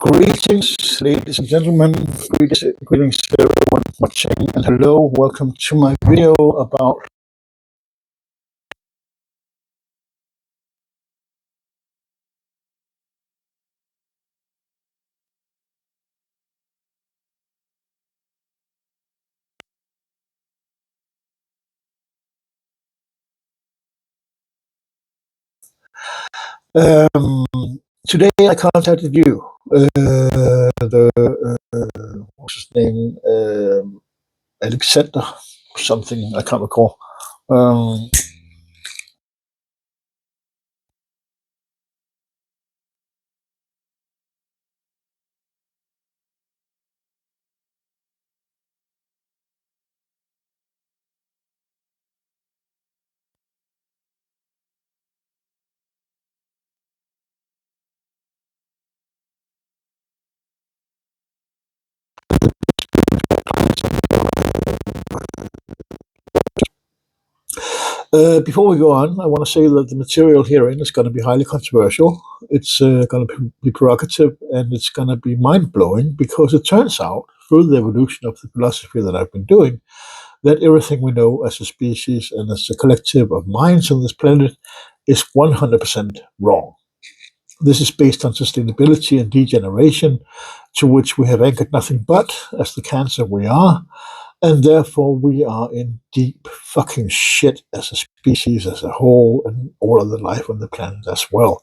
Greetings, ladies and gentlemen. Greetings to everyone watching, and hello, welcome to my video about um, today. I contacted you, what's his name, Alexander, something I can't recall. Um, Before we go on, I want to say that the material herein is going to be highly controversial. It's going to be provocative, and it's going to be mind-blowing because it turns out, through the evolution of the philosophy that I've been doing, that everything we know as a species and as a collective of minds on this planet is 100% wrong. This is based on sustainability and degeneration, to which we have anchored nothing but as the cancer we are, and therefore we are in deep fucking shit as a species as a whole, and all of the life on the planet as well.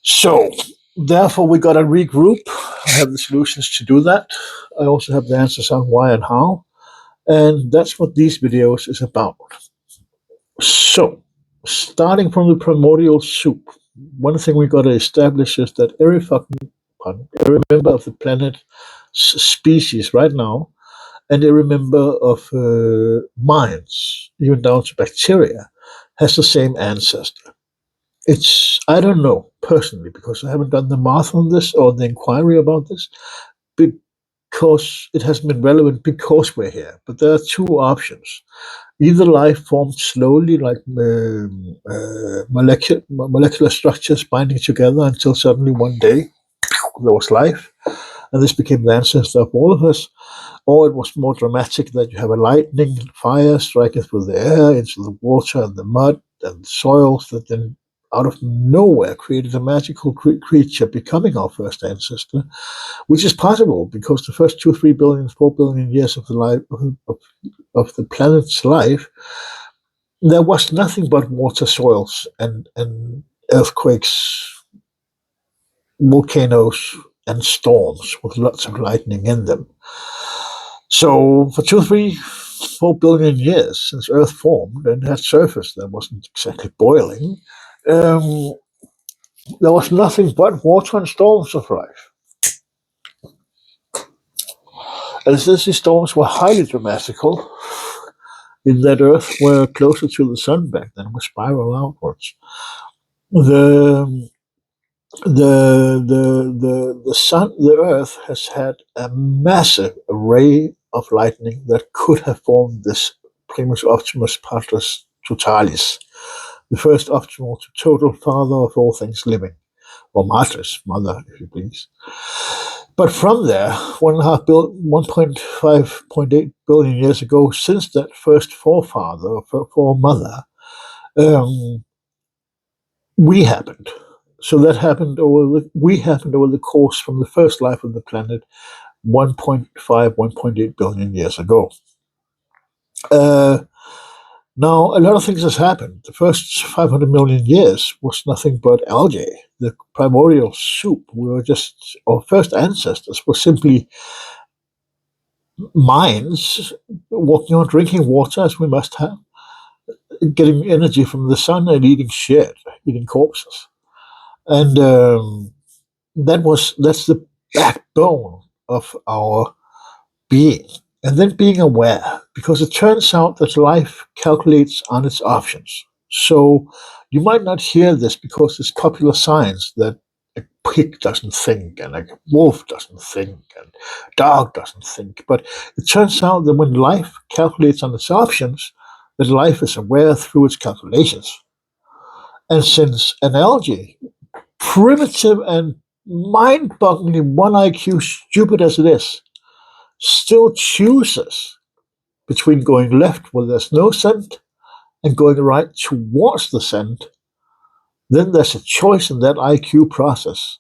So, therefore, we got to regroup. I have the solutions to do that. I also have the answers on why and how. And that's what these videos is about. So, starting from the primordial soup, one thing we got to establish is that every member of the planet species right now, and every member of minds, even down to bacteria, has the same ancestor. I don't know personally, because I haven't done the math on this or the inquiry about this, because it hasn't been relevant because we're here. But there are two options. Either life formed slowly, like molecular structures binding together until suddenly one day there was life, and this became the ancestor of all of us, or it was more dramatic, that you have a lightning fire striking through the air into the water and the mud and the soils that then out of nowhere created a magical creature becoming our first ancestor, which is possible because the first 2, 3 billion, 4 billion years of the life of the planet's life, there was nothing but water, soils, and earthquakes, volcanoes, and storms with lots of lightning in them. So for 2, 3, 4 billion years since Earth formed and had surface that wasn't exactly boiling, um, there was nothing but water and storms of life. And since these storms were highly dramatical, in that Earth were closer to the sun back then, would spiral outwards. The the sun, the Earth has had a massive array of lightning that could have formed this primus optimus patris totalis, the first optimal to total father of all things living, or matris, mother, if you please. But from there, 1.8 billion years ago, since that first forefather or foremother, um, we happened. So that happened we happened over the course from the first life of the planet 1.5, 1.8 billion years ago. Uh, Now, a lot of things has happened. The first 500 million years was nothing but algae, the primordial soup. We were just, our first ancestors were simply minds walking on drinking water as we must have, getting energy from the sun and eating shit, eating corpses. And that's the backbone of our being. And then being aware, because it turns out that life calculates on its options. So you might not hear this because it's popular science that a pig doesn't think and a wolf doesn't think and dog doesn't think. But it turns out that when life calculates on its options, that life is aware through its calculations. And since an algae, primitive and mind-bogglingly one IQ, stupid as it is, still chooses between going left where there's no scent and going right towards the scent, then there's a choice in that IQ process,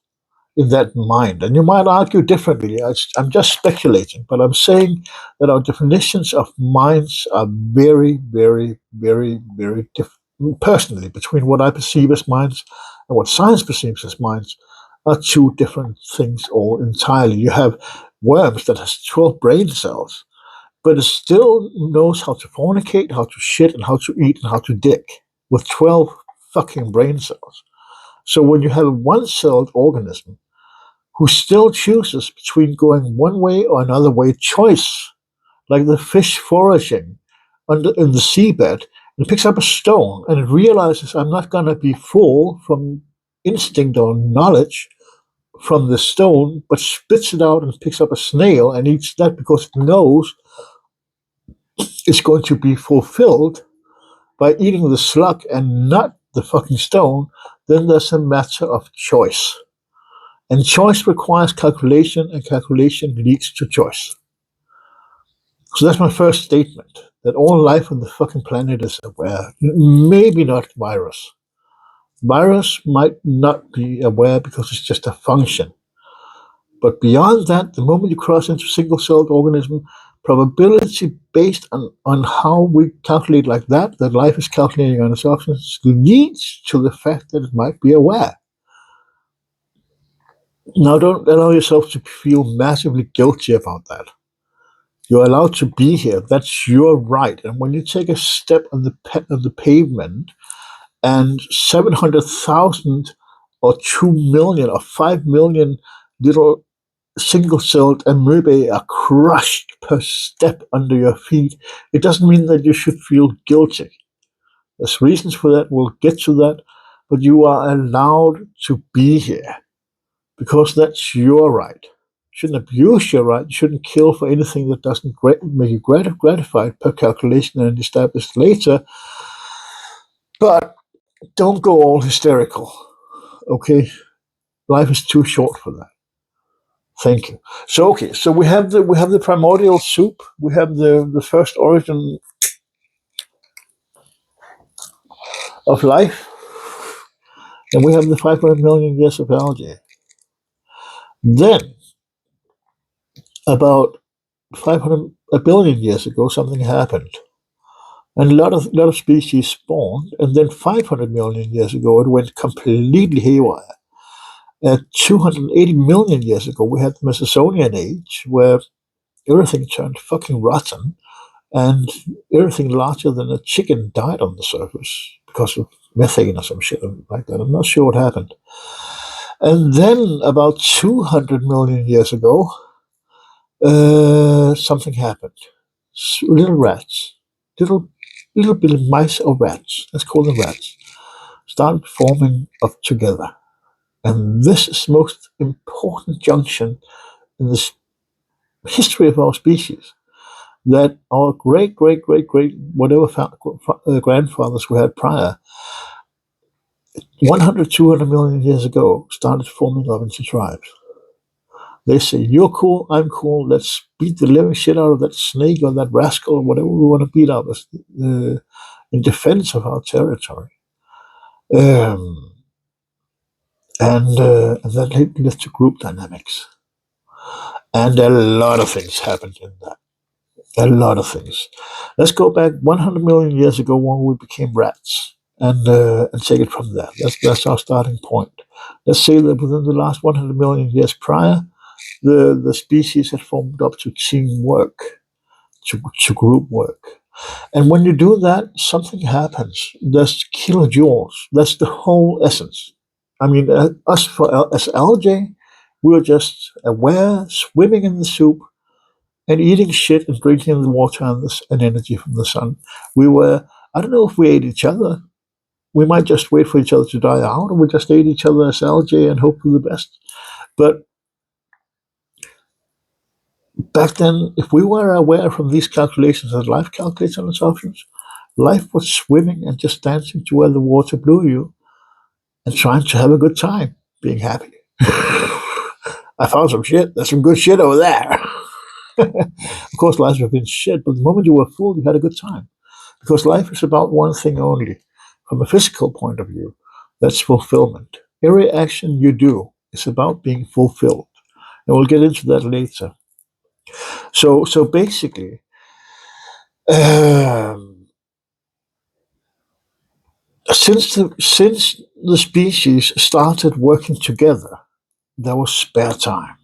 in that mind. And you might argue differently. I'm just speculating, but I'm saying that our definitions of minds are very, very, very, very different. Personally, between what I perceive as minds and what science perceives as minds are two different things all entirely. You have worms that has 12 brain cells, but it still knows how to fornicate, how to shit, and how to eat, and how to dick with 12 fucking brain cells. So when you have a one-celled organism who still chooses between going one way or another way, choice, like the fish foraging in the seabed, and picks up a stone and it realizes I'm not going to be full from instinct or knowledge from the stone, but spits it out and picks up a snail and eats that because it knows it's going to be fulfilled by eating the slug and not the fucking stone, then there's a matter of choice. And choice requires calculation, and calculation leads to choice. So that's my first statement, that all life on the fucking planet is aware. Maybe not virus. Virus might not be aware because it's just a function. But beyond that, the moment you cross into single-celled organism, probability based on how we calculate like that life is calculating on its options, leads to the fact that it might be aware. Now, don't allow yourself to feel massively guilty about that. You're allowed to be here. That's your right. And when you take a step on the pavement, and 700,000 or 2 million or 5 million little single-celled amoebae are crushed per step under your feet, it doesn't mean that you should feel guilty. There's reasons for that. We'll get to that. But you are allowed to be here because that's your right. You shouldn't abuse your right. You shouldn't kill for anything that doesn't make you gratified per calculation and established later. But don't go all hysterical, okay? Life is too short for that. Thank you. So okay, so we have the primordial soup. We have the first origin of life, and we have the 500 million years of algae. Then, about 500 a billion years ago, something happened, and a lot of species spawned. And then 500 million years ago, it went completely haywire. 280 million years ago, we had the Mesosonian age, where everything turned fucking rotten, and everything larger than a chicken died on the surface because of methane or some shit like that. I'm not sure what happened. And then about 200 million years ago, something happened. Little rats, little bit of mice or rats, let's call them rats, started forming up together. And this is the most important junction in the history of our species, that our great, great, great, great, whatever grandfathers we had prior, 100, 200 million years ago, started forming up into tribes. They say, you're cool, I'm cool, let's beat the living shit out of that snake or that rascal or whatever we want to beat out in defense of our territory. Um, and that led to group dynamics. And a lot of things happened in that. A lot of things. Let's go back 100 million years ago when we became rats, and take it from there. That's our starting point. Let's say that within the last 100 million years prior, the species had formed up to teamwork, to group work. And when you do that, something happens. There's kilojoules. That's the whole essence. I mean, as algae, we were just aware, swimming in the soup, and eating shit and drinking the water and energy from the sun. We were, I don't know if we ate each other. We might just wait for each other to die out, or we just ate each other as algae and hope for the best. But back then, if we were aware from these calculations that life calculates on its options, life was swimming and just dancing to where the water blew you and trying to have a good time, being happy. I found some shit. There's some good shit over there. Of course, life has been shit, but the moment you were full, you had a good time. Because life is about one thing only. From a physical point of view, that's fulfillment. Every action you do is about being fulfilled. And we'll get into that later. So basically, um, since the species started working together, there was spare time.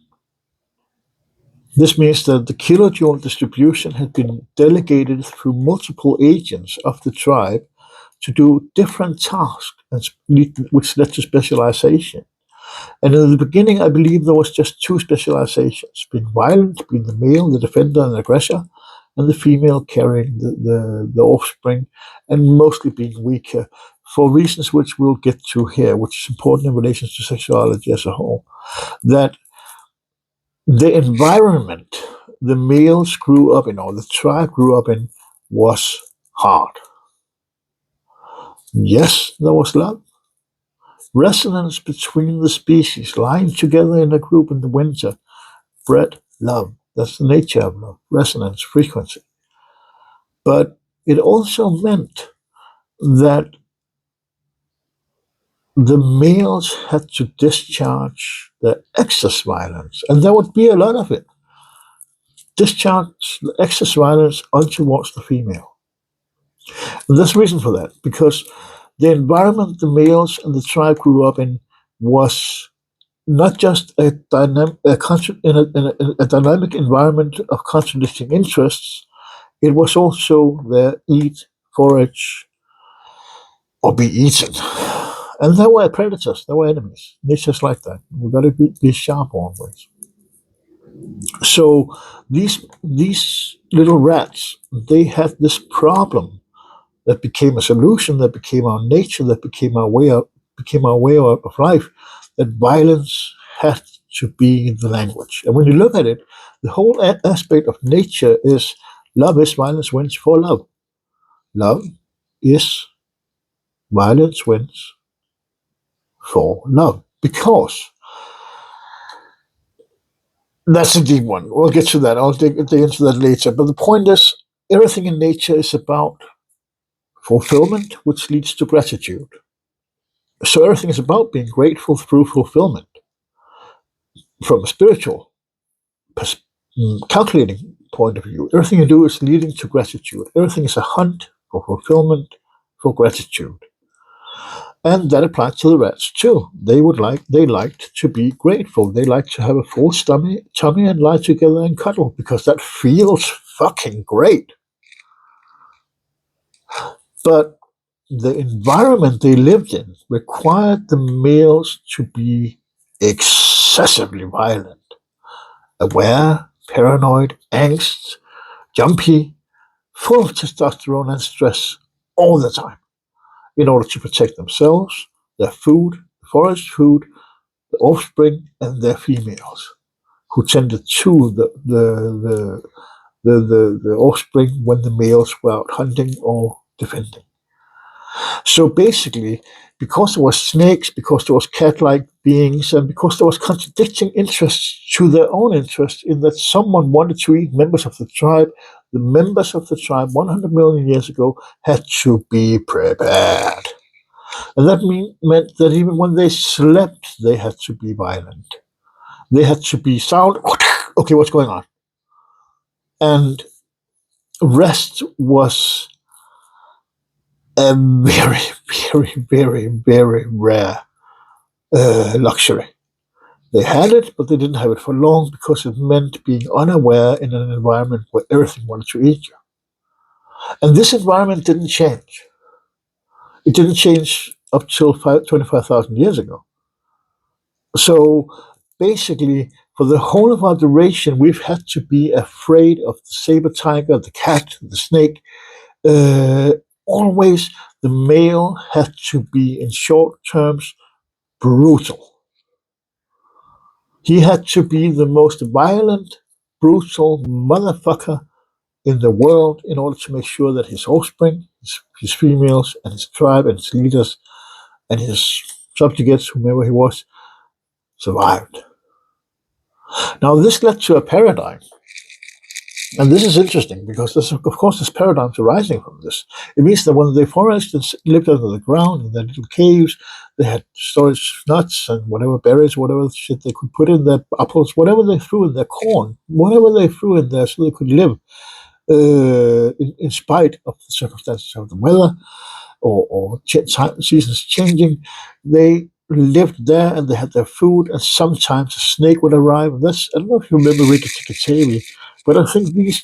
This means that the kilojoule distribution had been delegated through multiple agents of the tribe to do different tasks, which led to specialization. And in the beginning, I believe there was just two specializations: being violent, being the male, the defender and aggressor, and the female carrying the offspring, and mostly being weaker, for reasons which we'll get to here, which is important in relation to sexuality as a whole. That the environment the males grew up in, or the tribe grew up in, was hard. Yes, there was love. Resonance between the species lying together in a group in the winter bred love. That's the nature of love, resonance, frequency. But it also meant that the males had to discharge their excess violence, and there would be a lot of it. Discharge the excess violence on towards the female. And there's a reason for that, because the environment the males and the tribe grew up in was not just a dynamic environment of contradicting interests, it was also their eat, forage, or be eaten. And there were predators, there were enemies. Nature's like that. We've got to be sharp always. So these little rats, they had this problem that became a solution, that became our nature, that became our way of life, that violence had to be in the language. And when you look at it, the whole aspect of nature is love is violence wins for love. Love is violence wins for love. Because that's a deep one. We'll get to that. I'll dig into that later. But the point is, everything in nature is about fulfillment, which leads to gratitude. So everything is about being grateful through fulfillment. From a spiritual, calculating point of view, everything you do is leading to gratitude. Everything is a hunt for fulfillment, for gratitude. And that applies to the rats too. They liked to be grateful. They like to have a full tummy and lie together and cuddle because that feels fucking great. But the environment they lived in required the males to be excessively violent, aware, paranoid, angst, jumpy, full of testosterone and stress all the time in order to protect themselves, their food, forest food, the offspring, and their females, who tended to the offspring when the males were out hunting or defending. So basically, because there was snakes, because there was cat-like beings, and because there was contradicting interests to their own interests, in that someone wanted to eat members of the tribe, the members of the tribe 100 million years ago had to be prepared. And that meant that even when they slept, they had to be violent. They had to be sound. Okay, what's going on? And rest was a very, very, very, very rare luxury. They had it, but they didn't have it for long because it meant being unaware in an environment where everything wanted to eat you. And this environment didn't change. It didn't change up till 25,000 years ago. So basically, for the whole of our duration, we've had to be afraid of the saber tiger, the cat, the snake. Always the male had to be, in short terms, brutal. He had to be the most violent, brutal motherfucker in the world in order to make sure that his offspring, his females, and his tribe, and his leaders, and his subjugates, whomever he was, survived. Now, this led to a paradigm. And this is interesting because, of course, this paradigms arising from this. It means that when the foresters lived under the ground in their little caves, they had storage nuts and whatever berries, whatever shit they could put in their apples, whatever they threw in their corn, whatever they threw in there so they could live in spite of the circumstances of the weather or seasons changing. They lived there and they had their food, and sometimes a snake would arrive. And that's, I don't know if you remember Rika Tikatavi, but I think these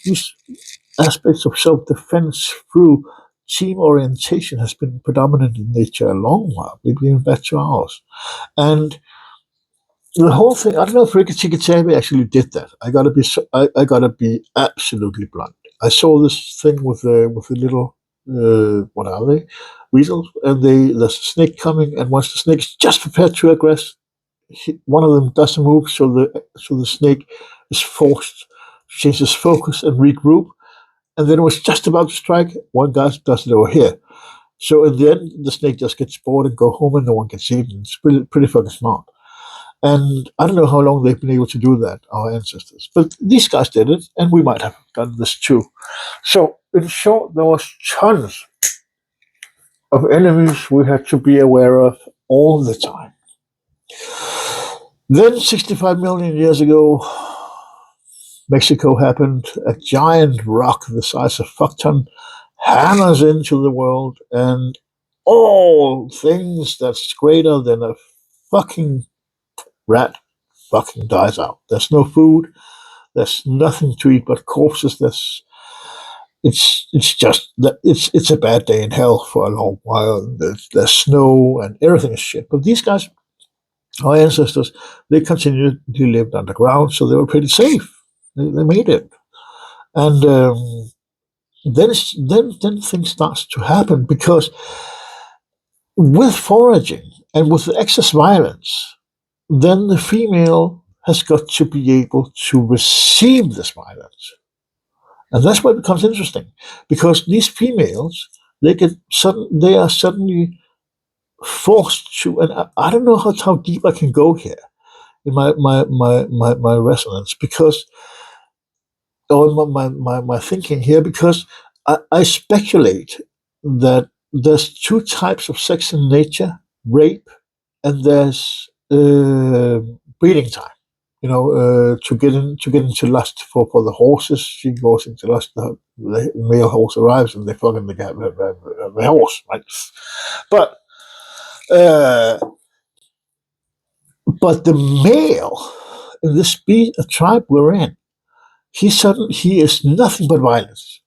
aspects of self-defense through team orientation has been predominant in nature a long while, maybe even back to ours. And the whole thing, I don't know if Rika Tikatavi actually did that. I gotta be absolutely blunt. I saw this thing with the little what are they? Weasels, and there's a snake coming, and once the snake is just prepared to aggress, one of them doesn't move, so the snake is forced to change his focus and regroup, and then it was just about to strike. One guy does it over here. So in the end, the snake just gets bored and go home, and no one can see it. And it's pretty fucking smart. And I don't know how long they've been able to do that, our ancestors. But these guys did it, and we might have done this too. So, in short, there was tons of enemies we had to be aware of all the time. Then, 65 million years ago, Mexico happened. A giant rock the size of a fuck ton hammers into the world, and all things that's greater than a fucking rat fucking dies out. There's no food. There's nothing to eat but corpses. It's just that it's a bad day in hell for a long while. There's snow and everything is shit. But these guys, our ancestors, they continued to live underground, so they were pretty safe. They made it, and then things starts to happen because with foraging and with the excess violence, then the female has got to be able to receive this violence. And that's where it becomes interesting, because these females, they are suddenly forced to, and I don't know how deep I can go here in my resonance, because, or my thinking here, because I speculate that there's two types of sex in nature: rape, and there's breeding time. To get into lust for the horses, she goes into lust. The male horse arrives, and they fucking the horse, right? But uh, but the male in this tribe we're in, he is nothing but violence,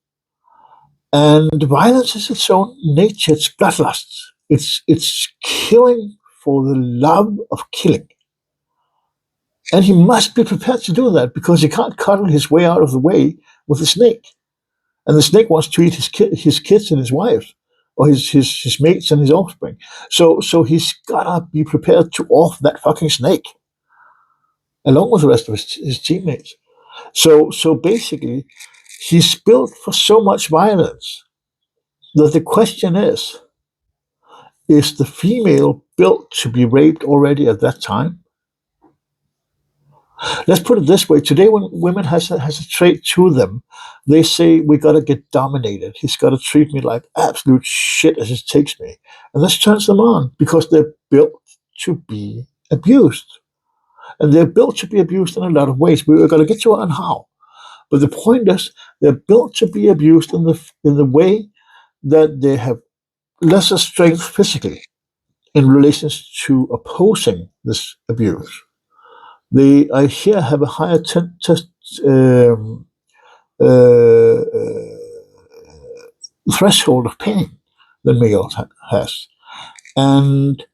and violence is its own nature. It's bloodlust. It's killing for the love of killing. And he must be prepared to do that because he can't cuddle his way out of the way with a snake. And the snake wants to eat his kids and his wife, or his mates and his offspring. So he's gotta be prepared to off that fucking snake, along with the rest of his teammates. So basically, he's built for so much violence that the question is the female built to be raped already at that time? Let's put it this way: today, when women has a trait to them, they say we got to get dominated. He's got to treat me like absolute shit as it takes me, and this turns them on because they're built to be abused, and they're built to be abused in a lot of ways. We're going to get to on how, but the point is, they're built to be abused in the way that they have lesser strength physically in relation to opposing this abuse. They, I here have a higher um, uh, threshold of pain than males has, and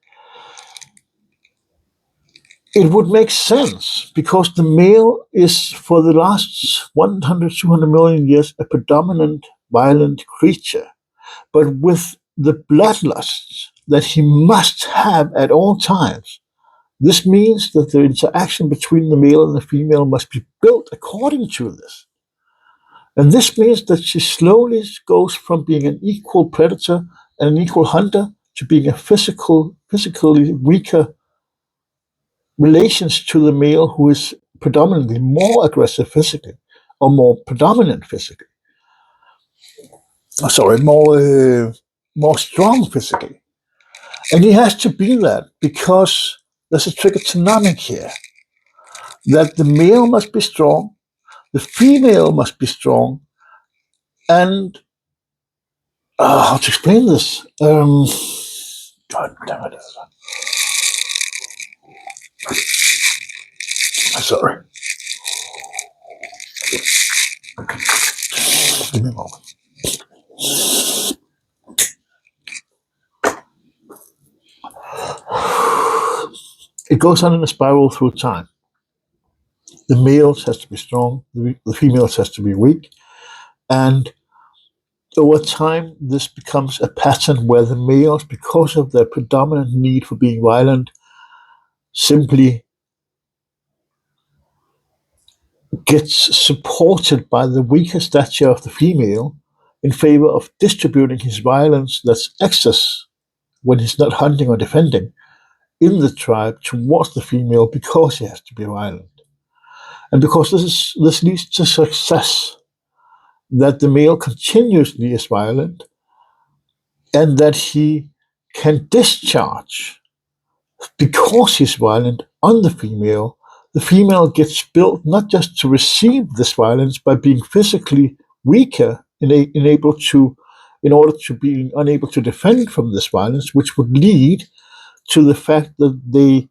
it would make sense because the male is for the last 100, 200 million years a predominant violent creature, but with the bloodlust that he must have at all times. This means that the interaction between the male and the female must be built according to this. And this means that she slowly goes from being an equal predator and an equal hunter to being a physically weaker relations to the male who is predominantly more aggressive physically, or more predominant physically. Sorry, more strong physically. And he has to be that because there's a trichotonomic here that the male must be strong, the female must be strong, and how to explain this? God damn it! Sorry, give me a moment. It goes on in a spiral through time. The males has to be strong, the females has to be weak, and over time this becomes a pattern where the males, because of their predominant need for being violent, simply gets supported by the weaker stature of the female in favor of distributing his violence that's excess when he's not hunting or defending in the tribe towards the female because he has to be violent. And because this leads to success, that the male continuously is violent and that he can discharge because he's violent on the female gets built not just to receive this violence by being physically weaker in order to be unable to defend from this violence, which would lead to the fact that they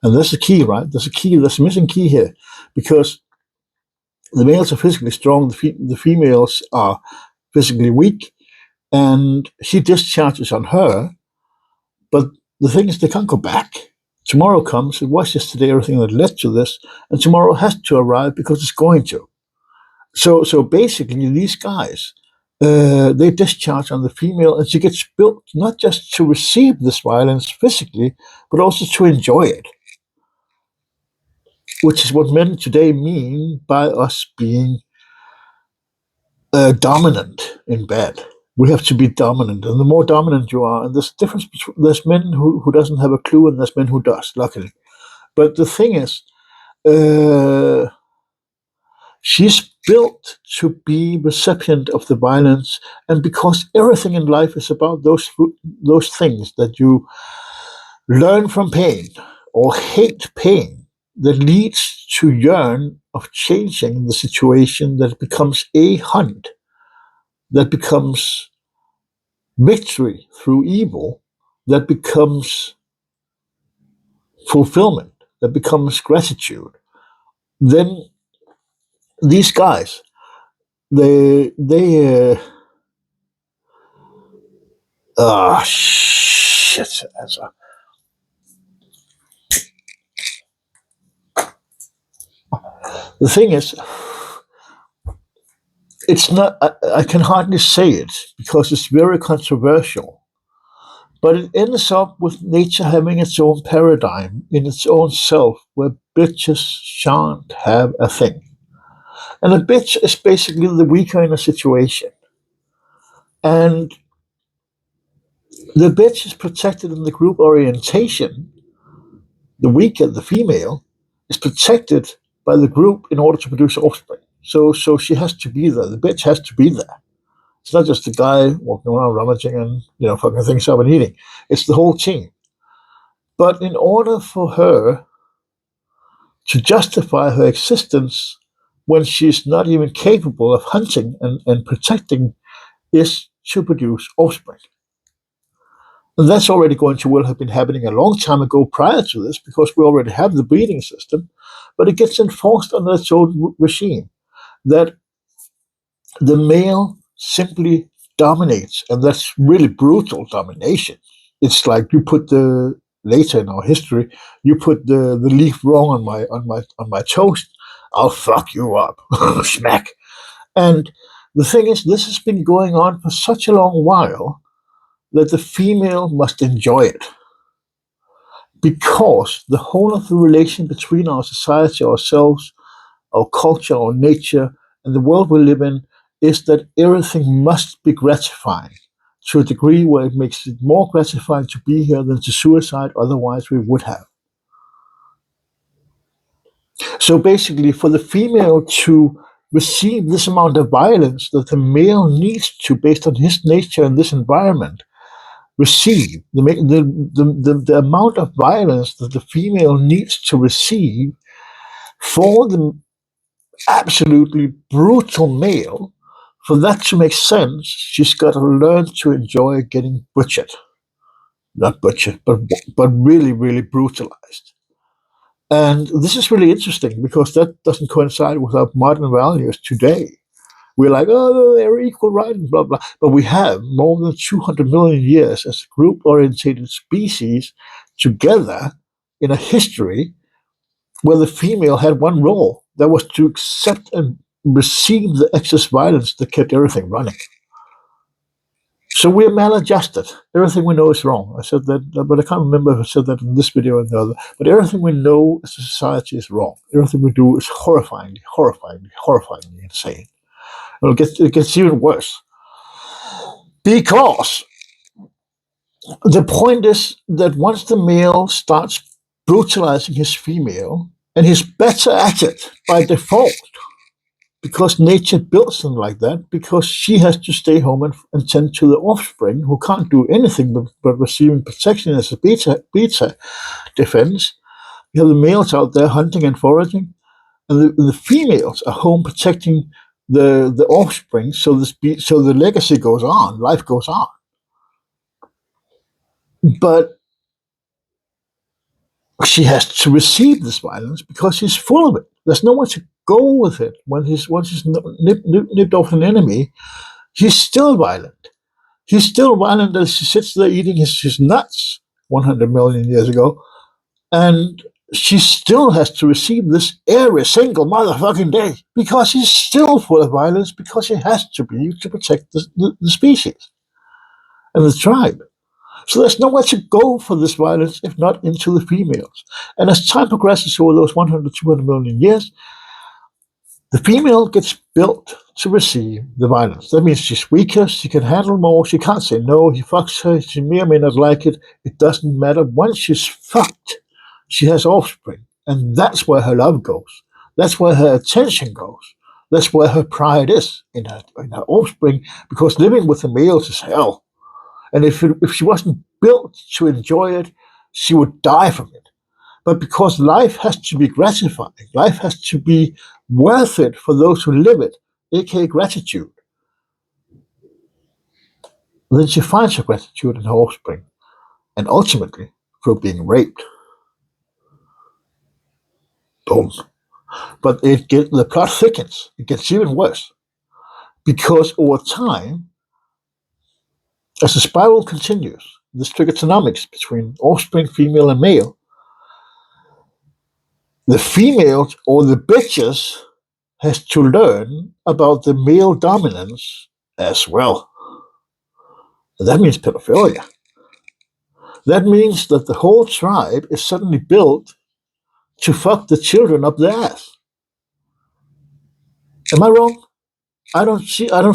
and that's the key, right? There's a missing key here, because the males are physically strong, the females are physically weak, and he discharges on her. But the thing is, they can't go back. Tomorrow comes, it was yesterday, everything that led to this, and tomorrow has to arrive because it's going to. So basically, these guys, they discharge on the female, and she gets built not just to receive this violence physically, but also to enjoy it, which is what men today mean by us being dominant in bed. We have to be dominant, and the more dominant you are, and there's a difference between there's men who doesn't have a clue, and there's men who does, luckily. But the thing is, uh, she's built to be recipient of the violence, and because everything in life is about those things that you learn from pain or hate pain, that leads to yearn of changing the situation, that becomes a hunt, that becomes victory through evil, that becomes fulfillment, that becomes gratitude. Then these guys, they shit. The thing is, it's not. I can hardly say it because it's very controversial. But it ends up with nature having its own paradigm in its own self, where bitches shan't have a thing. And a bitch is basically the weaker in a situation. And the bitch is protected in the group orientation. The weaker, the female, is protected by the group in order to produce offspring. So she has to be there. The bitch has to be there. It's not just the guy walking around rummaging and fucking things up and eating. It's the whole team. But in order for her to justify her existence when she's not even capable of hunting and protecting, is to produce offspring. And that's already going to have been happening a long time ago prior to this, because we already have the breeding system, but it gets enforced under its own regime that the male simply dominates, and that's really brutal domination. It's like you put the later in our history, you put the leaf wrong on my toast, I'll fuck you up, smack. And the thing is, this has been going on for such a long while that the female must enjoy it, because the whole of the relation between our society, ourselves, our culture, our nature, and the world we live in is that everything must be gratifying to a degree where it makes it more gratifying to be here than to suicide otherwise we would have. So basically, for the female to receive this amount of violence that the male needs to, based on his nature in this environment, receive the amount of violence that the female needs to receive for the absolutely brutal male, for that to make sense, she's got to learn to enjoy getting butchered. Not butchered, but really, really brutalized. And this is really interesting because that doesn't coincide with our modern values today. We're like, oh, they're equal rights, blah, blah. But we have more than 200 million years as a group oriented species together in a history where the female had one role, that was to accept and receive the excess violence that kept everything running. So we're maladjusted. Everything we know is wrong. I said that, but I can't remember if I said that in this video or the other. But everything we know as a society is wrong. Everything we do is horrifyingly, horrifyingly, horrifyingly insane. And it gets even worse. Because the point is that once the male starts brutalizing his female, and he's better at it by default, because nature builds them like that, because she has to stay home and tend to the offspring who can't do anything but receiving protection as a beta defense. You have the males out there hunting and foraging, and the females are home protecting the offspring, so the legacy goes on, life goes on. But she has to receive this violence because she's full of it. There's nowhere to go with it. Once he's nipped off an enemy, he's still violent. He's still violent as he sits there eating his nuts 100 million years ago, and she still has to receive this every single motherfucking day because he's still full of violence, because he has to be to protect the species and the tribe. So there's nowhere to go for this violence if not into the females. And as time progresses over those 100, 200 million years, the female gets built to receive the violence. That means she's weaker, she can handle more, she can't say no, he fucks her, she may or may not like it, it doesn't matter. Once she's fucked, she has offspring. And that's where her love goes. That's where her attention goes. That's where her pride is, in her offspring, because living with the males is hell. And if she wasn't built to enjoy it, she would die from it. But because life has to be gratifying, life has to be worth it for those who live it, aka gratitude, then she finds her gratitude in her offspring, and ultimately through being raped. Boom. But the plot thickens. It gets even worse. Because over time, as the spiral continues, this trigonometrics between offspring, female and male, the females or the bitches has to learn about the male dominance as well. That means pedophilia. That means that the whole tribe is suddenly built to fuck the children up the ass. Am I wrong? I don't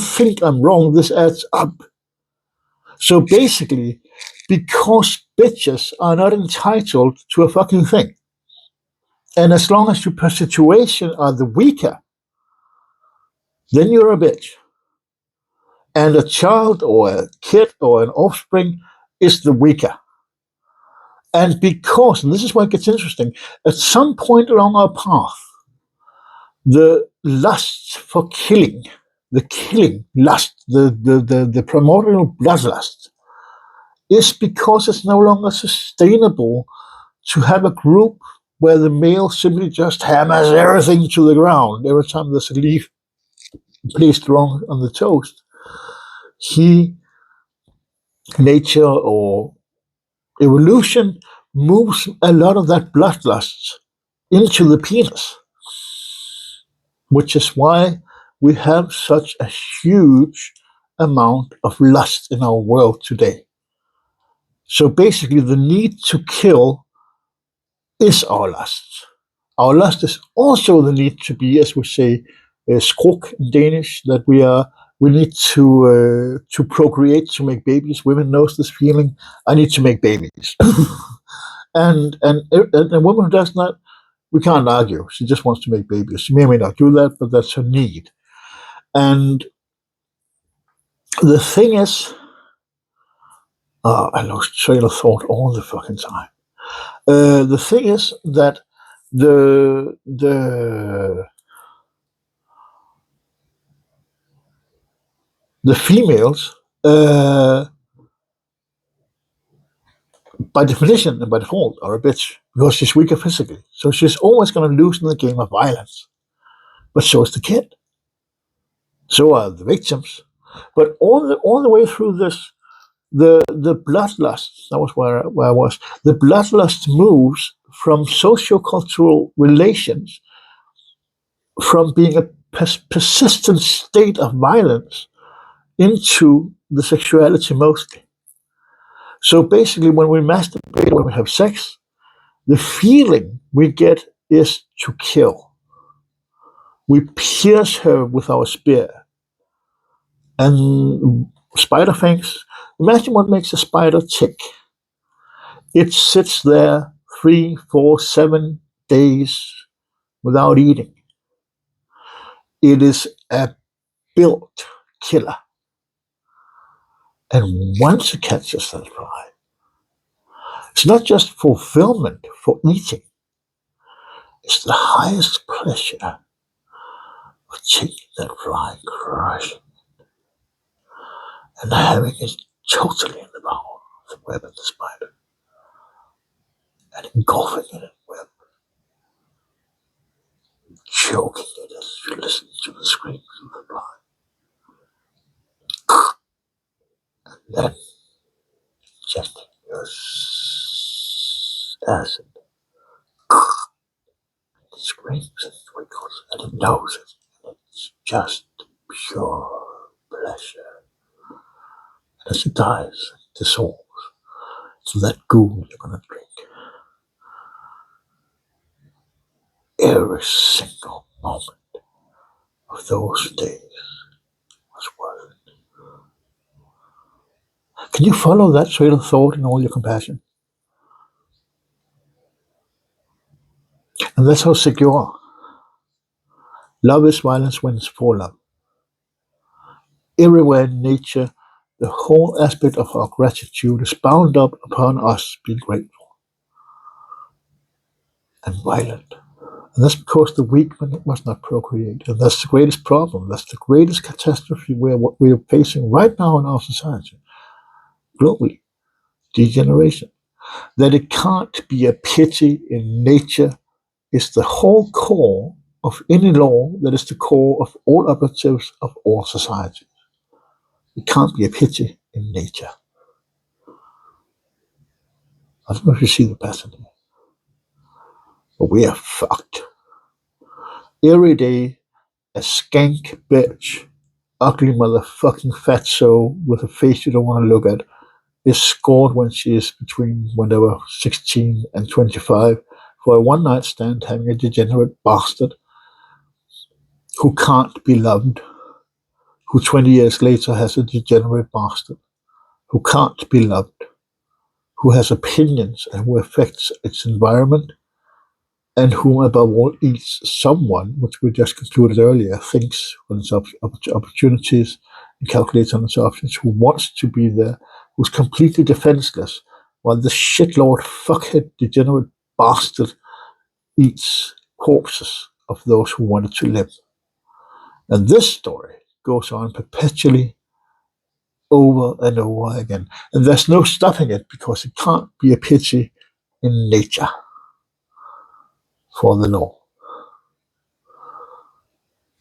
think I'm wrong. This adds up. So basically, because bitches are not entitled to a fucking thing, and as long as you per situation are the weaker, then you're a bitch. And a child or a kid or an offspring is the weaker. And because, and this is where it gets interesting, at some point along our path, the lust for killing, the killing lust, the primordial bloodlust, is because it's no longer sustainable to have a group where the male simply just hammers everything to the ground every time there's a leaf placed wrong on the toast. Nature or evolution moves a lot of that bloodlust into the penis, which is why we have such a huge amount of lust in our world today. So basically, the need to kill is our lust. Our lust is also the need to be, as we say, skruk in Danish, that we are We need to procreate, to make babies. Women knows this feeling. I need to make babies, and a woman who does not, we can't argue. She just wants to make babies. She may or may not do that, but that's her need. And the thing is, I lost train of thought all the fucking time. The thing is that the the females, by definition and by default, are a bitch because she's weaker physically. So she's always going to lose in the game of violence. But so is the kid. So are the victims. But all the way through this, the bloodlust, that was where I was. The bloodlust moves from sociocultural relations, from being a persistent state of violence into the sexuality mostly. So basically, when we masturbate, when we have sex, the feeling we get is to kill. We pierce her with our spear. And spider fangs, imagine what makes a spider tick. It sits there 3, 4, 7 days without eating. It is a built killer. And once it catches that fly, it's not just fulfillment for eating. It's the highest pleasure of taking that fly, crushing it, and having it totally in the power of the web of the spider, and engulfing it in web, choking it as you listen to the screams of the fly. And then injecting your acid. It screams and twinkles, and it knows it. And it's just pure pleasure. And as it dies, it dissolves. It's that goo you're going to drink. Every single moment of those days was worth it. Can you follow that trail of thought in all your compassion? And that's how sick you are. Love is violence when it's for love. Everywhere in nature, the whole aspect of our gratitude is bound up upon us being grateful and violent. And that's because the weak must not procreate. And that's the greatest problem. That's the greatest catastrophe we are facing right now in our society, globally. Degeneration. That it can't be a pity in nature is the whole core of any law, that is the core of all operatives of all societies. It can't be a pity in nature. I don't know if you see the pattern here, but we are fucked. Every day, a skank bitch, ugly motherfucking fatso with a face you don't want to look at, is scored when she is between when they were 16 and 25 for a one night stand having a degenerate bastard who can't be loved, who 20 years later has a degenerate bastard, who can't be loved, who has opinions and who affects its environment, and who above all eats someone, which we just concluded earlier, thinks on its opportunities and calculates on its options, who wants to be there, who's completely defenseless, while the shitlord fuckhead degenerate bastard eats corpses of those who wanted to live. And this story goes on perpetually over and over again. And there's no stopping it because it can't be a pity in nature for the law.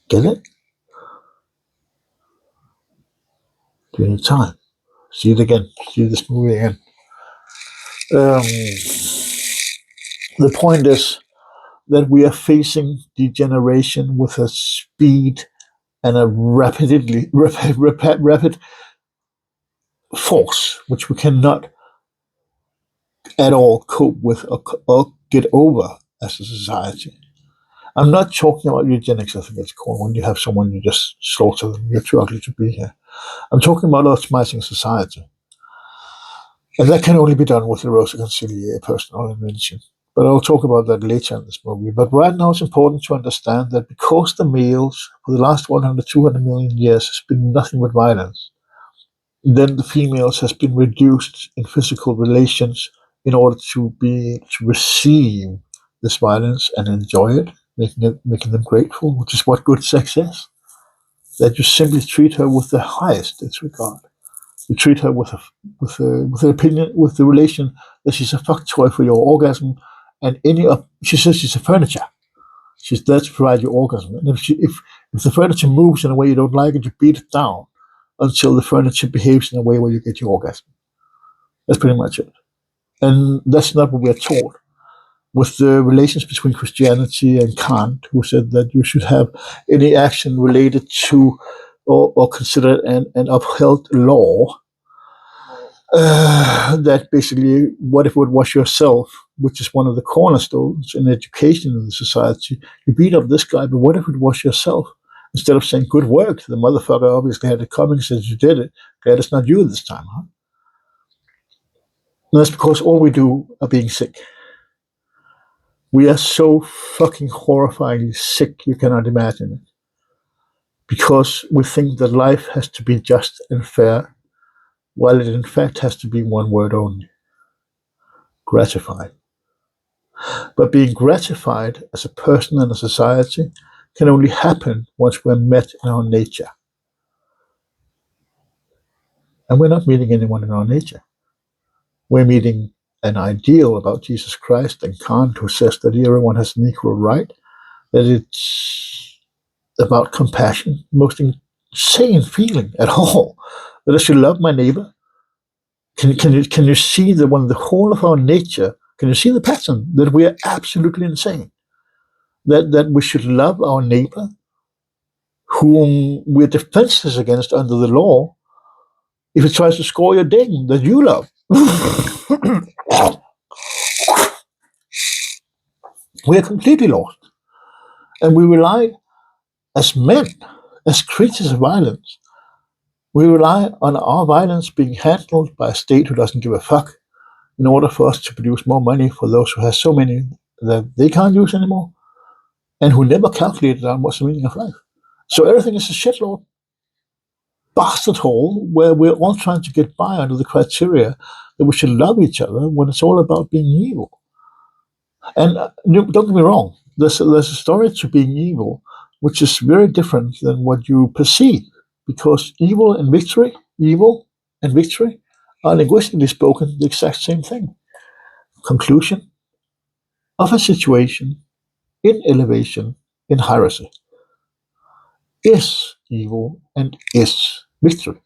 Get it? Do you need time? See it again. See this movie again. The point is that we are facing degeneration with a speed and a rapid force which we cannot at all cope with or get over as a society. I'm not talking about eugenics, I think it's called, when you have someone you just slaughter them. You're too ugly to be here. I'm talking about optimizing society. And that can only be done with the Rosa Consigliere personal invention. But I'll talk about that later in this movie. But right now it's important to understand that because the males for the last 100, 200 million years has been nothing but violence, then the females has been reduced in physical relations in order to receive this violence and enjoy it, making them grateful, which is what good sex is. That you simply treat her with the highest disregard. You treat her with the opinion, with the relation that she's a fuck toy for your orgasm, and she says she's a furniture. She's there to provide your orgasm. And if the furniture moves in a way you don't like it, you beat it down until the furniture behaves in a way where you get your orgasm. That's pretty much it. And that's not what we're taught. With the relations between Christianity and Kant, who said that you should have any action related to or considered an upheld law, that basically, what if it was yourself, which is one of the cornerstones in education in the society? You beat up this guy, but what if it was yourself? Instead of saying, good work, the motherfucker obviously had it coming, says you did it. Glad it's not you this time, huh? And that's because all we do are being sick. We are so fucking horrifyingly sick, you cannot imagine it. Because we think that life has to be just and fair, while it in fact has to be one word only: gratified. But being gratified as a person and a society can only happen once we're met in our nature. And we're not meeting anyone in our nature. We're meeting an ideal about Jesus Christ and Kant, who says that everyone has an equal right, that it's about compassion, most insane feeling at all, that I should love my neighbor. Can you see the whole of our nature? Can you see the pattern that we are absolutely insane? That we should love our neighbor, whom we're defenseless against under the law, if it tries to score your ding that you love. We are completely lost. And we rely, as men, as creatures of violence, we rely on our violence being handled by a state who doesn't give a fuck in order for us to produce more money for those who have so many that they can't use anymore and who never calculated on what's the meaning of life. So everything is a shitlord bastard hole where we're all trying to get by under the criteria that we should love each other when it's all about being evil. And don't get me wrong, there's a story to being evil which is very different than what you perceive, because evil and victory are linguistically spoken the exact same thing. Conclusion of a situation in elevation, in hierarchy, is evil and is victory.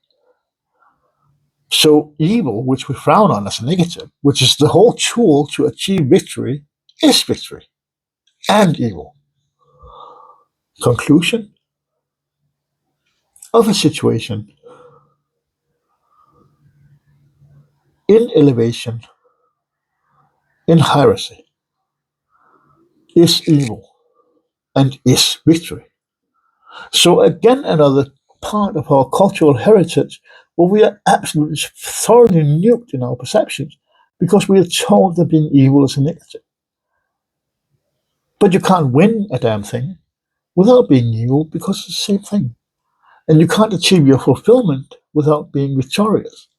So evil, which we frown on as a negative, which is the whole tool to achieve victory, is victory and evil. Conclusion of a situation in elevation, in hierarchy, is evil and is victory. So again, another part of our cultural heritage where we are absolutely thoroughly nuked in our perceptions because we are told that being evil is a negative. But you can't win a damn thing without being evil because it's the same thing. And you can't achieve your fulfillment without being victorious.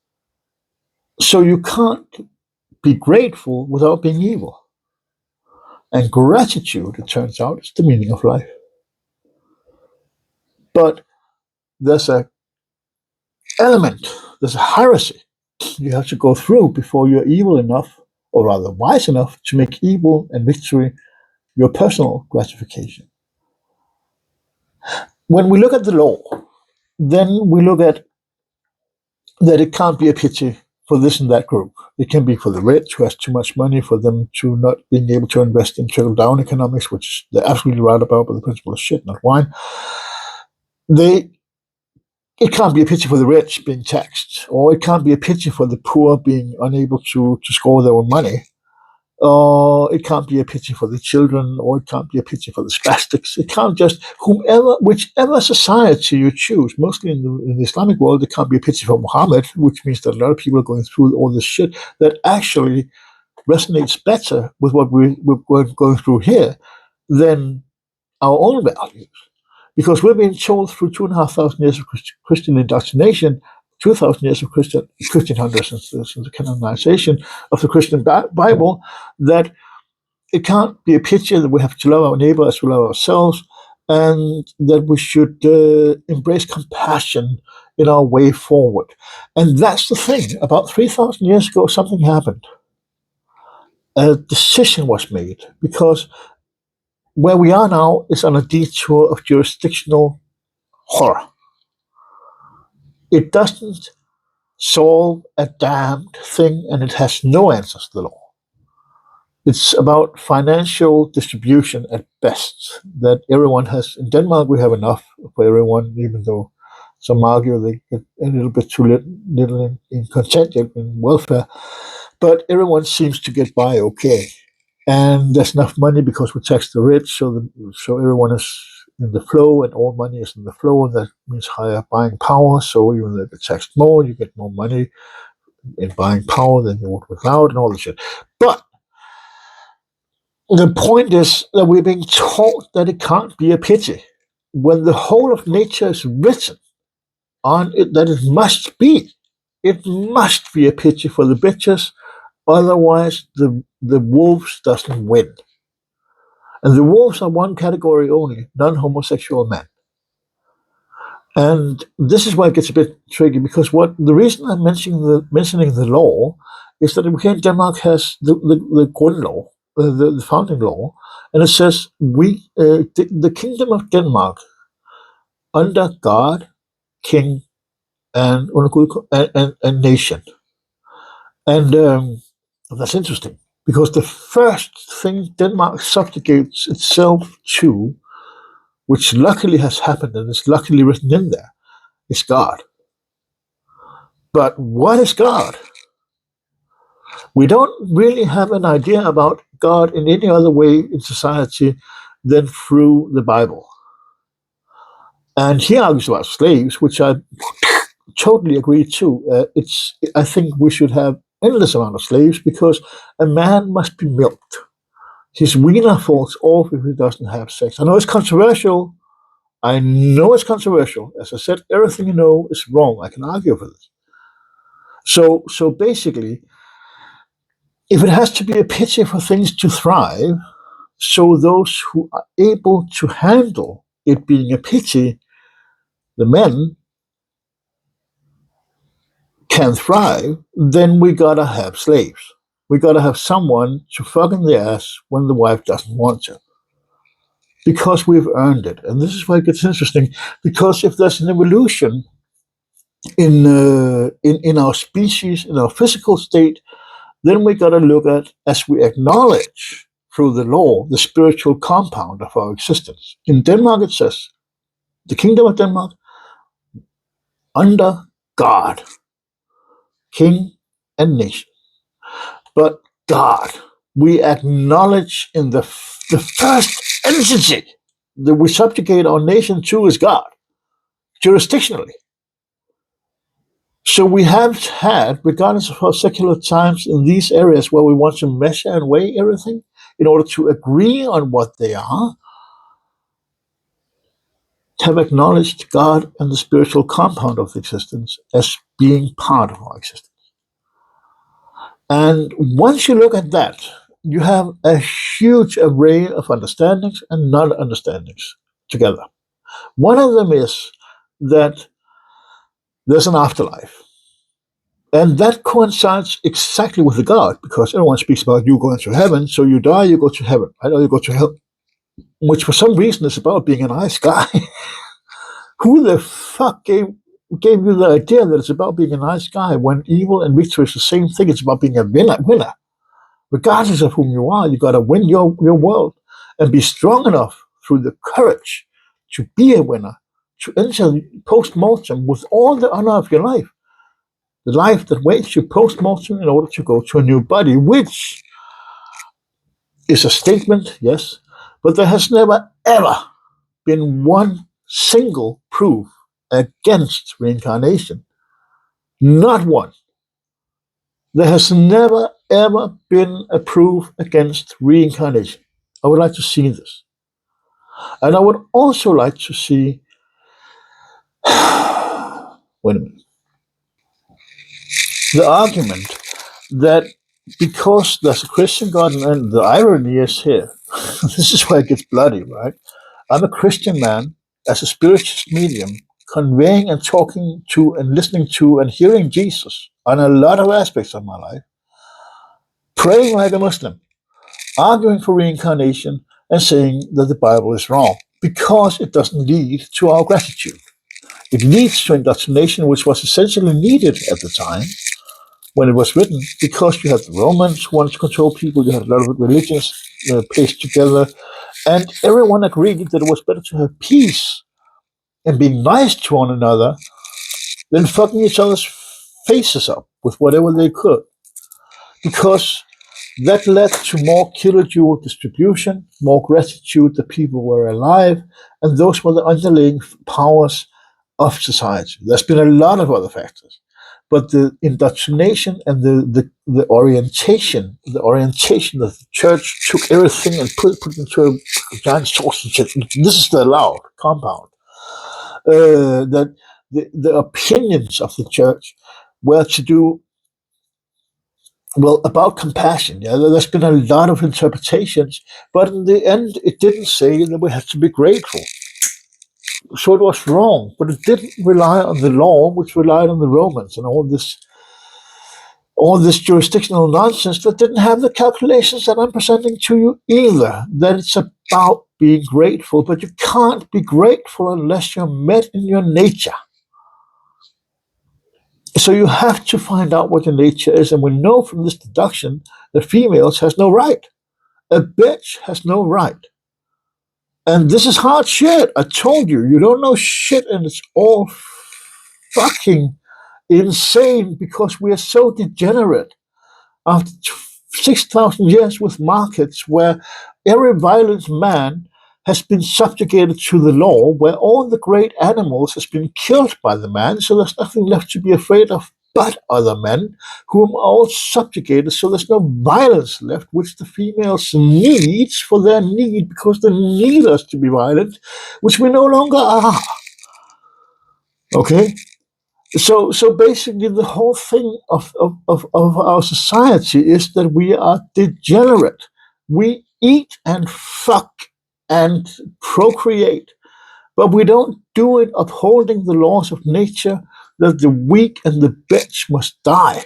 So you can't be grateful without being evil. And gratitude, it turns out, is the meaning of life. But there's a element, there's a hierarchy you have to go through before you're evil enough, or rather wise enough, to make evil and victory your personal gratification. When we look at the law, then we look at that it can't be a pity for this and that group. It can be for the rich who has too much money for them to not being able to invest in trickle-down economics, which they're absolutely right about, but the principle is shit, not wine. It can't be a pity for the rich being taxed, or it can't be a pity for the poor being unable to score their own money. It can't be a pity for the children, or it can't be a pity for the spastics. It can't just whichever society you choose. Mostly in the Islamic world, it can't be a pity for Muhammad, which means that a lot of people are going through all this shit that actually resonates better with what we're going through here than our own values. Because we've been told through 2,500 years of Christian indoctrination, 2,000 years of Christian hundreds since the canonization of the Christian Bible, that it can't be a picture that we have to love our neighbor as we love ourselves, and that we should embrace compassion in our way forward. And that's the thing. About 3,000 years ago, something happened. A decision was made, because where we are now is on a detour of jurisdictional horror. It doesn't solve a damned thing, and it has no answers to the law. It's about financial distribution at best, that everyone has. In Denmark, we have enough for everyone, even though some argue they get a little bit too little in contingent in welfare. But everyone seems to get by okay. And there's enough money because we tax the rich, so everyone is in the flow, and all money is in the flow, and that means higher buying power. So even though you get taxed more, you get more money in buying power than you would without, and all this shit. But the point is that we're being taught that it can't be a pity, when the whole of nature is written on it that it must be. It must be a pity for the bitches, otherwise the wolves doesn't win. And the wolves are one category only, non-homosexual men. And this is why it gets a bit tricky, because the reason I'm mentioning the law is that here in Denmark has the Grundlov, the founding law, and it says the kingdom of Denmark under God, king, and nation. And that's interesting, because the first thing Denmark subjugates itself to, which luckily has happened and is luckily written in there, is God. But what is God? We don't really have an idea about God in any other way in society than through the Bible. And he argues about slaves, which I totally agree to. I think we should have endless amount of slaves, because a man must be milked. His wiener falls off if he doesn't have sex. I know it's controversial. As I said, everything you know is wrong. I can argue for this. So basically, if it has to be a pity for things to thrive, so those who are able to handle it being a pity, the men, can thrive, then we gotta have slaves. We gotta have someone to fuck in the ass when the wife doesn't want to, because we've earned it. And this is why it gets interesting, because if there's an evolution in our species, in our physical state, then we got to look at, as we acknowledge through the law, the spiritual compound of our existence. In Denmark, it says, the kingdom of Denmark under God, king and nation. But God, we acknowledge in the first entity that we subjugate our nation to is God, jurisdictionally. So we have had, regardless of our secular times, in these areas where we want to measure and weigh everything in order to agree on what they are, have acknowledged God and the spiritual compound of existence as being part of our existence. And once you look at that, you have a huge array of understandings and non-understandings together. One of them is that there's an afterlife. And that coincides exactly with the God, because everyone speaks about you going to heaven, so you die, you go to heaven. I know you go to hell, which for some reason is about being a nice guy. Who the fuck gave you the idea that it's about being a nice guy, when evil and victory is the same thing? It's about being a winner. Regardless of whom you are, you got to win your world and be strong enough through the courage to be a winner, to enter post-mortem with all the honor of your life. The life that waits you post-mortem in order to go to a new body, which is a statement, yes, but there has never ever been one single proof against reincarnation. Not one. There has never ever been a proof against reincarnation. I would like to see this. And I would also like to see, wait a minute, the argument that because there's a Christian God, and the irony is here, this is where it gets bloody, right? I'm a Christian man as a spiritualist medium, conveying and talking to and listening to and hearing Jesus on a lot of aspects of my life, praying like a Muslim, arguing for reincarnation, and saying that the Bible is wrong because it doesn't lead to our gratitude. It leads to indoctrination, which was essentially needed at the time when it was written, because you had the Romans who wanted to control people, you had a lot of religions placed together, and everyone agreed that it was better to have peace and be nice to one another than fucking each other's faces up with whatever they could. Because that led to more kilojoule distribution, more gratitude that people were alive, and those were the underlying powers of society. There's been a lot of other factors, but the indoctrination and the orientation that the church took everything and put it into a giant sausage. This is the allowed compound. That the opinions of the church were to do well about compassion. Yeah, there's been a lot of interpretations, but in the end, it didn't say that we have to be grateful. So it was wrong, but it didn't rely on the law, which relied on the Romans and all this jurisdictional nonsense that didn't have the calculations that I'm presenting to you either. That it's about being grateful, but you can't be grateful unless you're met in your nature. So you have to find out what your nature is, and we know from this deduction that females has no right. A bitch has no right. And this is hard shit. I told you, you don't know shit, and it's all fucking insane because we are so degenerate. After 6,000 years with markets where every violent man has been subjugated to the law, where all the great animals has been killed by the man, so there's nothing left to be afraid of but other men, whom are all subjugated, so there's no violence left, which the females needs for their need, because they need us to be violent, which we no longer are. Okay? So basically, the whole thing of our society is that we are degenerate. We eat and fuck and procreate, but we don't do it upholding the laws of nature that the weak and the bitch must die.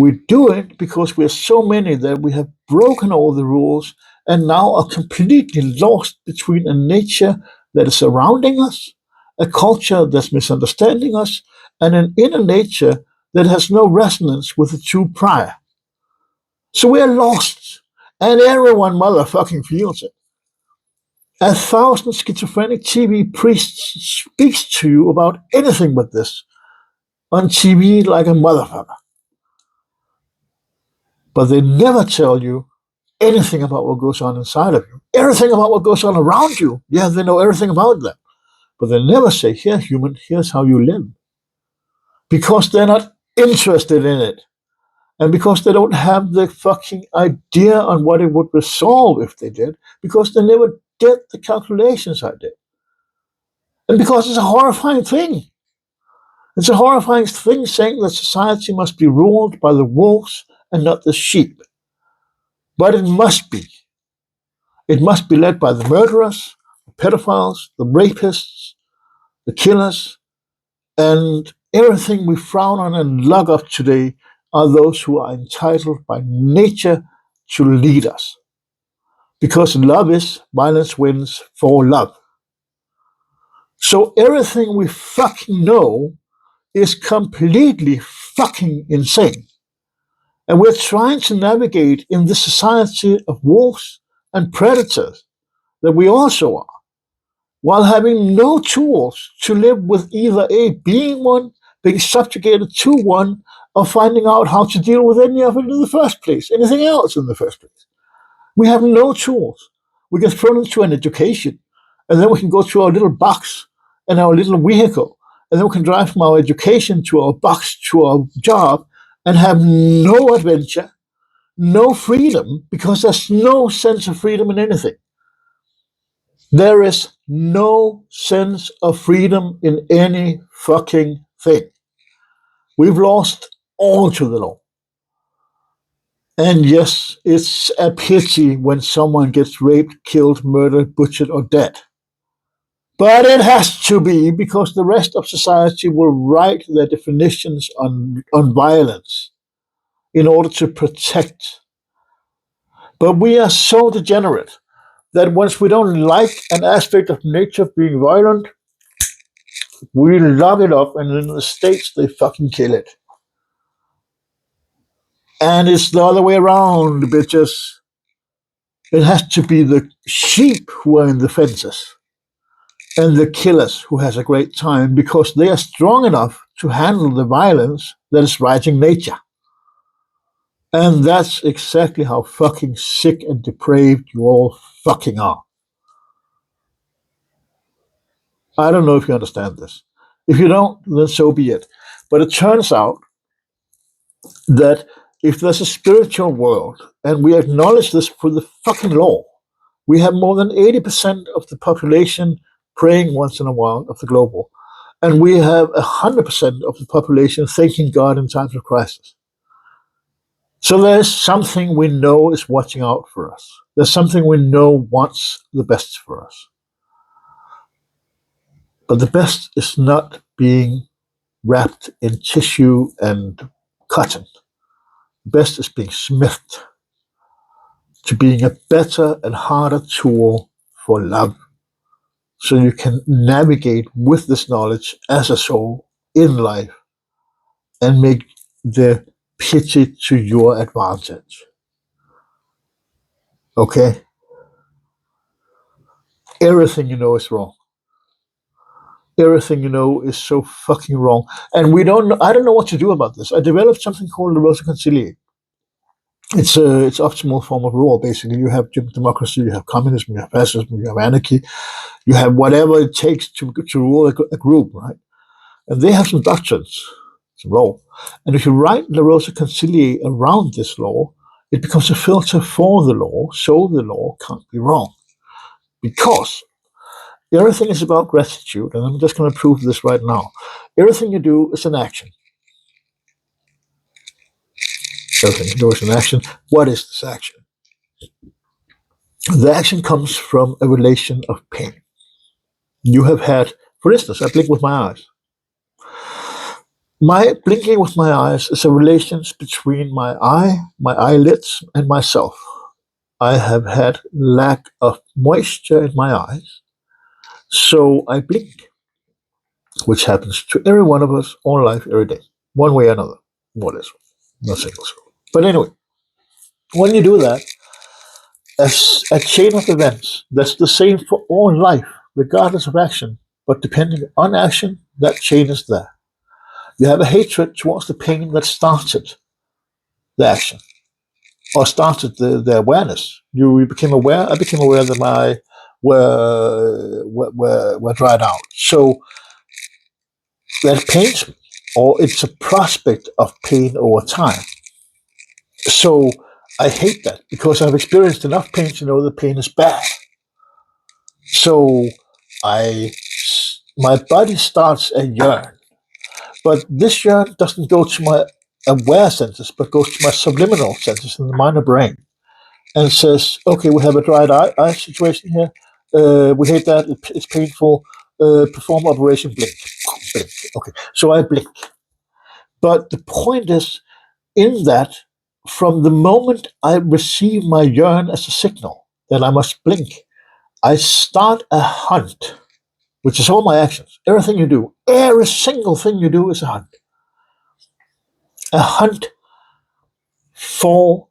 We do it because we're so many that we have broken all the rules and now are completely lost between a nature that is surrounding us, a culture that's misunderstanding us, and an inner nature that has no resonance with the two prior. So we're lost, and everyone motherfucking feels it. 1,000 schizophrenic TV priests speaks to you about anything but this on TV like a motherfucker. But they never tell you anything about what goes on inside of you. Everything about what goes on around you. Yeah, they know everything about that. But they never say, here, human, here's how you live. Because they're not interested in it. And because they don't have the fucking idea on what it would resolve if they did. Because they never did the calculations I did. And because it's a horrifying thing. It's a horrifying thing saying that society must be ruled by the wolves and not the sheep. But it must be. It must be led by the murderers, the pedophiles, the rapists, the killers, and everything we frown on and lug up today are those who are entitled by nature to lead us. Because love is, violence wins for love. So everything we fucking know is completely fucking insane. And we're trying to navigate in this society of wolves and predators that we also are, while having no tools to live with either A, being one, being subjugated to one, or finding out how to deal with any of it in the first place, anything else in the first place. We have no tools. We get thrown into an education, and then we can go to our little box and our little vehicle, and then we can drive from our education to our box to our job and have no adventure, no freedom, because there's no sense of freedom in anything. There is no sense of freedom in any fucking thing. We've lost all to the law. And yes, it's a pity when someone gets raped, killed, murdered, butchered, or dead. But it has to be because the rest of society will write their definitions on violence in order to protect. But we are so degenerate that once we don't like an aspect of nature being violent, we lock it up, and in the States, they fucking kill it. And it's the other way around, bitches. It has to be the sheep who are in the fences and the killers who has a great time because they are strong enough to handle the violence that is writing nature. And that's exactly how fucking sick and depraved you all fucking are. I don't know if you understand this. If you don't, then so be it. But it turns out that if there's a spiritual world, and we acknowledge this for the fucking law, we have more than 80% of the population praying once in a while of the global. And we have 100% of the population thanking God in times of crisis. So there's something we know is watching out for us. There's something we know wants the best for us. But the best is not being wrapped in tissue and cotton. The best is being smithed to being a better and harder tool for love. So you can navigate with this knowledge as a soul in life and make the pity to your advantage. Okay? Everything you know is wrong. Everything you know is so fucking wrong. And I don't know what to do about this. I developed something called the Rosa Concilia. It's optimal form of rule, basically. You have democracy, you have communism, you have fascism, you have anarchy, you have whatever it takes to rule a group, right? And they have some doctrines, some law. And if you write La Rosa Concilia around this law, it becomes a filter for the law, so the law can't be wrong. Because everything is about gratitude, and I'm just going to prove this right now. Everything you do is an action. Everything you do is an action. What is this action? The action comes from a relation of pain. You have had, for instance, I blink with my eyes. My blinking with my eyes is a relation between my eye, my eyelids, and myself. I have had lack of moisture in my eyes, so I blink, which happens to every one of us all life, every day, one way or another. What is not single soul. But anyway, when you do that, as a chain of events, that's the same for all life, regardless of action. But depending on action, that chain is there. You have a hatred towards the pain that started the action or started the awareness. You became aware. I became aware that my eye were dried out. So that pains me, or it's a prospect of pain over time. So I hate that because I've experienced enough pain to know that pain is bad. So I, my body starts a yearn, but this yearn doesn't go to my aware senses, but goes to my subliminal senses in the minor brain, and says, "Okay, we have a dried eye situation here. We hate that. It's painful. Perform operation blink, blink. Okay, so I blink. But the point is, in that, from the moment I receive my yearn as a signal that I must blink, I start a hunt, which is all my actions. Everything you do, every single thing you do is a hunt. A hunt for,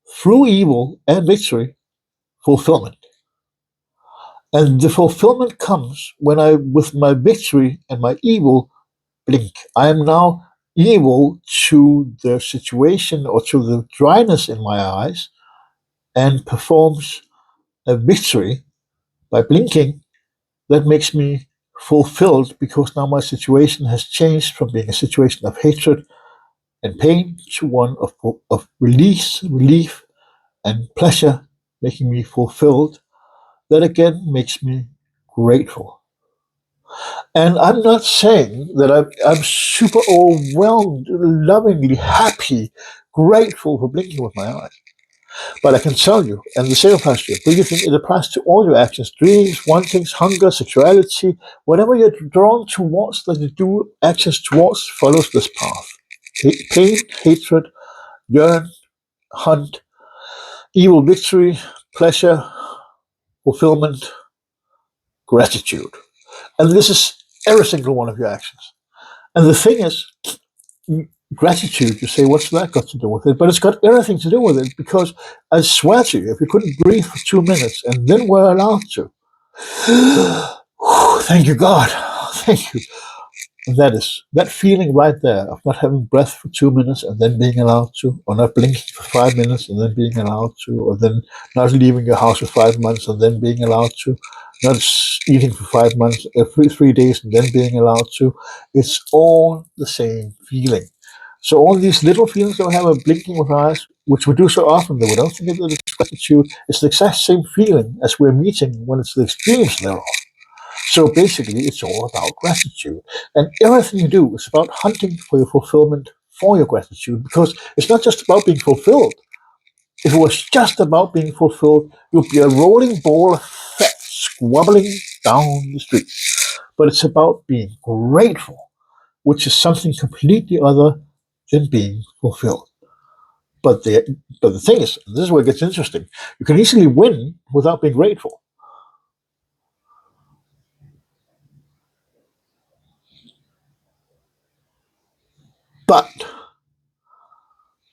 through evil and victory, fulfillment. And the fulfillment comes when I, with my victory and my evil, blink. I am now evil to the situation or to the dryness in my eyes, and performs a victory by blinking, that makes me fulfilled because now my situation has changed from being a situation of hatred and pain to one of relief, and pleasure, making me fulfilled. That again makes me grateful. And I'm not saying that I'm super overwhelmed, lovingly happy, grateful for blinking with my eyes. But I can tell you, and the same applies to your breathing, it applies to all your actions, dreams, wantings, hunger, sexuality, whatever you're drawn towards, that you do actions towards, follows this path. Pain, hatred, yearn, hunt, evil, victory, pleasure, fulfillment, gratitude. And this is every single one of your actions. And the thing is, gratitude, you say, what's that got to do with it? But it's got everything to do with it, because I swear to you, if you couldn't breathe for 2 minutes and then were allowed to, thank you, God, thank you. And that feeling right there of not having breath for 2 minutes and then being allowed to, or not blinking for 5 minutes and then being allowed to, or then not leaving your house for 5 months and then being allowed to, not eating for 5 months, 3 days and then being allowed to. It's all the same feeling. So all these little feelings that we have of blinking with our eyes, which we do so often that we don't think that it's gratitude, it's the exact same feeling as we're meeting when it's the extremes thereof. So basically, it's all about gratitude. And everything you do is about hunting for your fulfillment for your gratitude, because it's not just about being fulfilled. If it was just about being fulfilled, you'd be a rolling ball of fat squabbling down the street. But it's about being grateful, which is something completely other than being fulfilled. But the thing is, and this is where it gets interesting, you can easily win without being grateful. But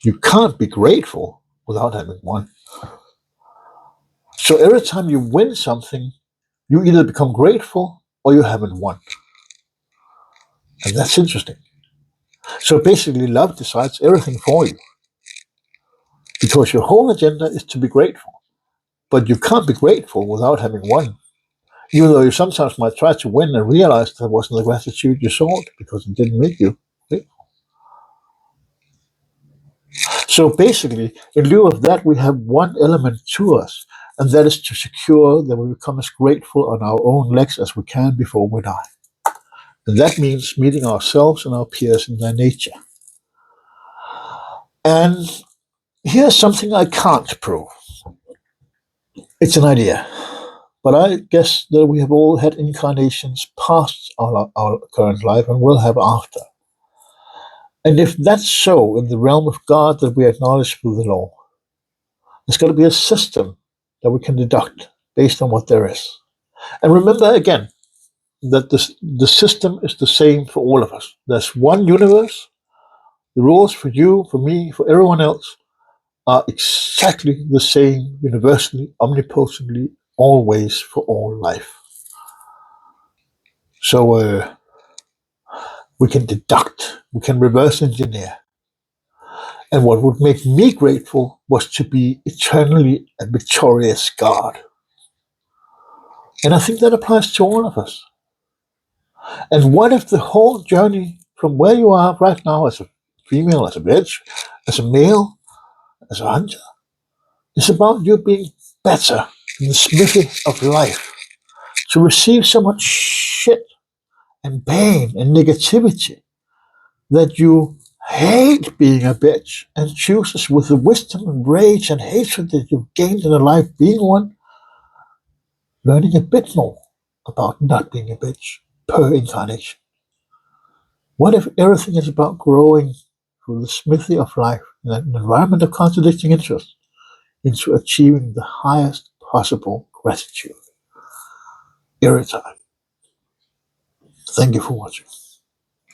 you can't be grateful without having won. So every time you win something, you either become grateful or you haven't won. And that's interesting. So basically, love decides everything for you, because your whole agenda is to be grateful. But you can't be grateful without having won. Even though you sometimes might try to win and realize that wasn't the gratitude you sought because it didn't make you grateful. So basically, in lieu of that, we have one element to us, and that is to secure that we become as grateful on our own legs as we can before we die. And that means meeting ourselves and our peers in their nature. And here's something I can't prove. It's an idea. But I guess that we have all had incarnations past our current life and will have after. And if that's so in the realm of God that we acknowledge through the law, there's got to be a system that we can deduct based on what there is. And remember again that the system is the same for all of us. There's one universe. The rules for you, for me, for everyone else are exactly the same universally, omnipotently, always for all life. So we can deduct, we can reverse engineer. And what would make me grateful was to be eternally a victorious God. And I think that applies to all of us. And what if the whole journey from where you are right now as a female, as a bitch, as a male, as a hunter, is about you being better in the smithy of life, to receive so much shit and pain and negativity that you hate being a bitch and chooses with the wisdom and rage and hatred that you've gained in a life being one, learning a bit more about not being a bitch per incarnation. What if everything is about growing through the smithy of life in an environment of contradicting interests into achieving the highest possible gratitude every time? Thank you for watching.